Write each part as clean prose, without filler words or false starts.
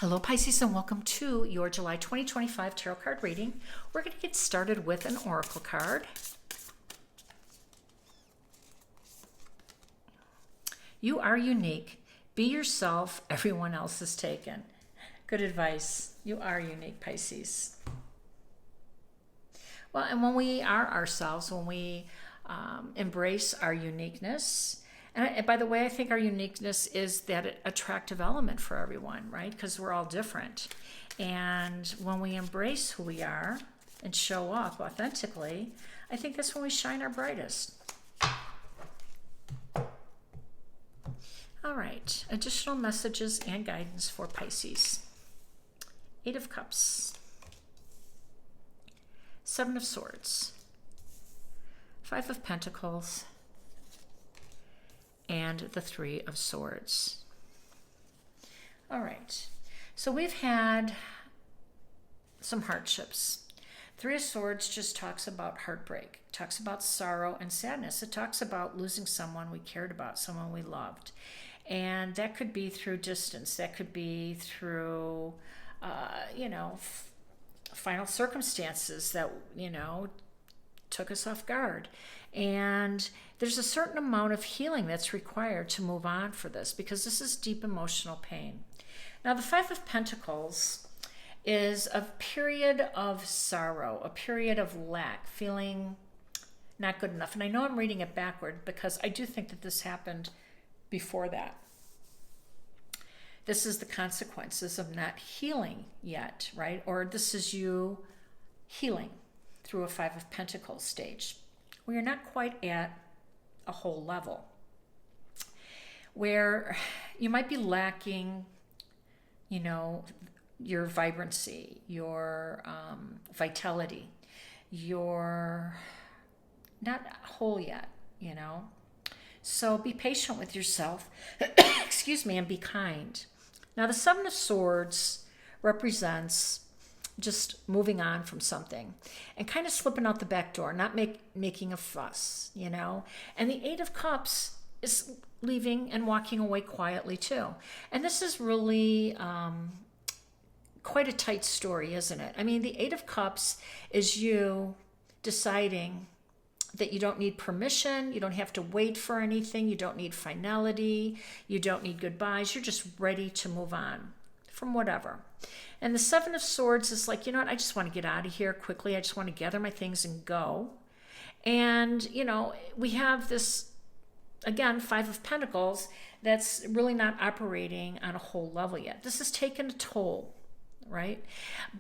Hello Pisces and welcome to your July 2025 tarot card reading. We're going to get started with an oracle card. You are unique. Be yourself. Everyone else is taken. Good advice. You are unique, Pisces. Well, and when we are ourselves, when we embrace our uniqueness, and by the way, I think our uniqueness is that attractive element for everyone, right? Because we're all different. And when we embrace who we are and show up authentically, I think that's when we shine our brightest. All right, additional messages and guidance for Pisces. 8 of Cups, 7 of Swords, 5 of Pentacles, and the 3 of Swords. All right, so we've had some hardships. 3 of Swords just talks about heartbreak, talks about sorrow and sadness. It talks about losing someone we cared about, someone we loved. And that could be through distance. That could be through, final circumstances that, took us off guard. And there's a certain amount of healing that's required to move on for this, because this is deep emotional pain. Now, the 5 of Pentacles is a period of sorrow, a period of lack, feeling not good enough. And I know I'm reading it backward because I do think that this happened before that. This is the consequences of not healing yet, right? Or this is you healing through a 5 of Pentacles stage, where you're not quite at a whole level, where you might be lacking, your vibrancy, your vitality. You're not whole yet, So be patient with yourself, excuse me, and be kind. Now, the 7 of Swords represents just moving on from something and kind of slipping out the back door, not making a fuss, And the 8 of Cups is leaving and walking away quietly too. And this is really quite a tight story, isn't it? I mean, the 8 of Cups is you deciding that you don't need permission, you don't have to wait for anything, you don't need finality, you don't need goodbyes, you're just ready to move on from whatever. And the 7 of Swords is like, I just want to get out of here quickly, I just want to gather my things and go. And, we have this, again, 5 of Pentacles that's really not operating on a whole level yet. This has taken a toll, right?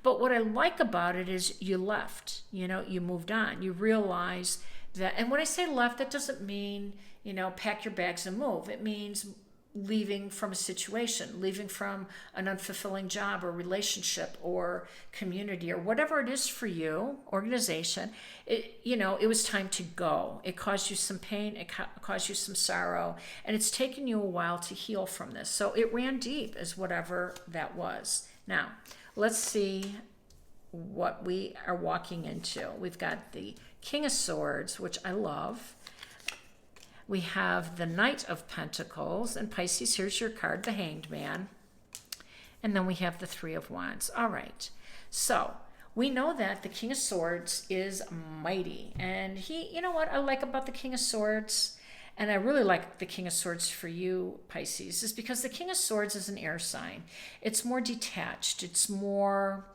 But what I like about it is you left, you moved on, you realize that, and when I say left, that doesn't mean, pack your bags and move. It means leaving from a situation, leaving from an unfulfilling job or relationship or community or whatever it is for you, organization. It was time to go. It caused you some pain, it caused you some sorrow, and it's taken you a while to heal from this. So it ran deep as whatever that was. Now, let's see what we are walking into. We've got the King of Swords, which I love. We have the Knight of Pentacles, and Pisces, here's your card, the Hanged Man. And then we have the 3 of Wands. All right, so we know that the King of Swords is mighty. And he, what I like about the King of Swords, and I really like the King of Swords for you, Pisces, is because the King of Swords is an air sign. It's more detached. It's more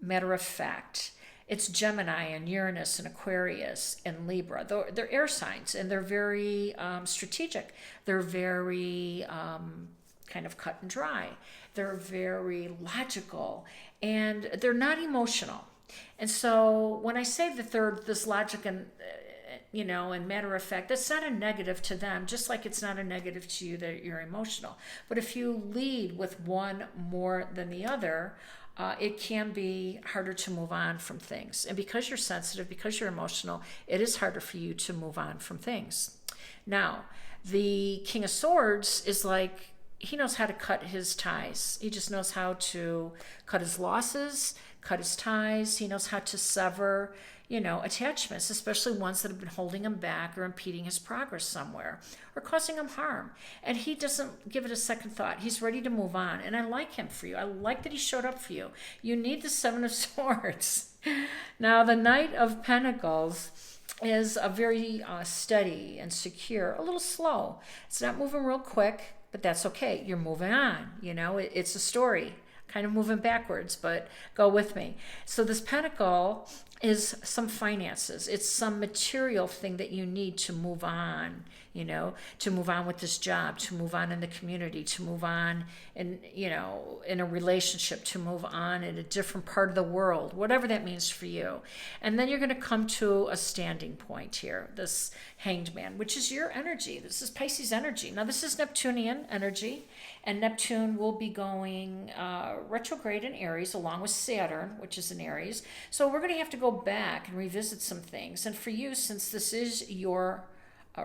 matter of fact. It's Gemini and Uranus and Aquarius and Libra. They're air signs, and they're very strategic. They're very kind of cut and dry. They're very logical, and they're not emotional. And so when I say that they're this logic and and matter of fact, that's not a negative to them, just like it's not a negative to you that you're emotional. But if you lead with one more than the other, it can be harder to move on from things. And because you're sensitive, because you're emotional, it is harder for you to move on from things. Now, the King of Swords is like, he knows how to cut his ties. He just knows how to cut his losses, cut his ties. He knows how to sever, attachments, especially ones that have been holding him back or impeding his progress somewhere or causing him harm. And he doesn't give it a second thought. He's ready to move on. And I like him for you. I like that he showed up for you. You need the Seven of Swords. Now, the Knight of Pentacles is a very steady and secure, a little slow. It's not moving real quick, but that's okay. You're moving on. It's a story, kind of moving backwards, but go with me. So this pentacle is some finances. It's some material thing that you need to move on, to move on with this job, to move on in the community, to move on in a relationship, to move on in a different part of the world, whatever that means for you. And then you're going to come to a standing point here, this Hanged Man, which is your energy. This is Pisces energy. Now, this is Neptunian energy, and Neptune will be going retrograde in Aries along with Saturn, which is in Aries. So we're going to have to go back and revisit some things. And for you, since this is your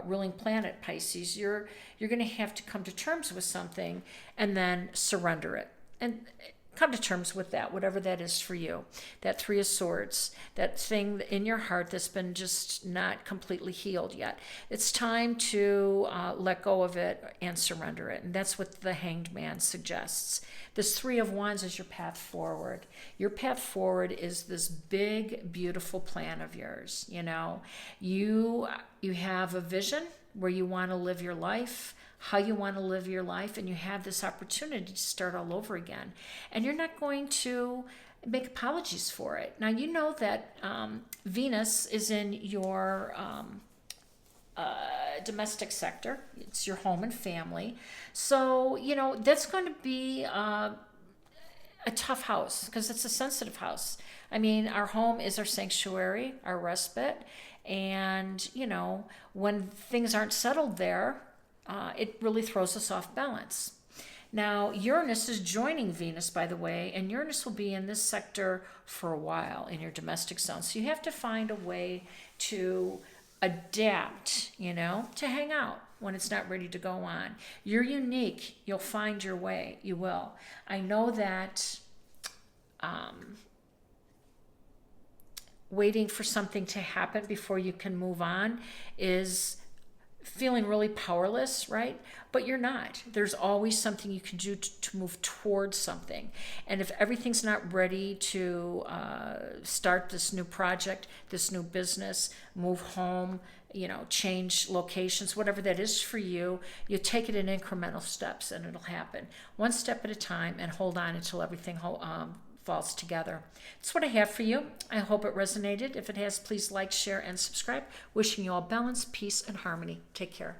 ruling planet, Pisces, you're going to have to come to terms with something and then surrender it. And come to terms with that, whatever that is for you. That Three of Swords, that thing in your heart that's been just not completely healed yet. It's time to let go of it and surrender it. And that's what the Hanged Man suggests. This Three of Wands is your path forward. Your path forward is this big, beautiful plan of yours. You have a vision where you want to live your life, how you want to live your life, and you have this opportunity to start all over again. And you're not going to make apologies for it. Now, you know that Venus is in your domestic sector. It's your home and family. So, that's going to be a tough house because it's a sensitive house. I mean, our home is our sanctuary, our respite. And, when things aren't settled there, it really throws us off balance. Now, Uranus is joining Venus, by the way, and Uranus will be in this sector for a while in your domestic zone. So you have to find a way to adapt, to hang out when it's not ready to go on. You're unique. You'll find your way. You will. I know that waiting for something to happen before you can move on is feeling really powerless, right? But you're not. There's always something you can do to move towards something. And if everything's not ready to start this new project, this new business, move home, change locations, whatever that is for you, you take it in incremental steps and it'll happen. One step at a time, and hold on until everything falls together. That's what I have for you. I hope it resonated. If it has, please like, share, and subscribe. Wishing you all balance, peace, and harmony. Take care.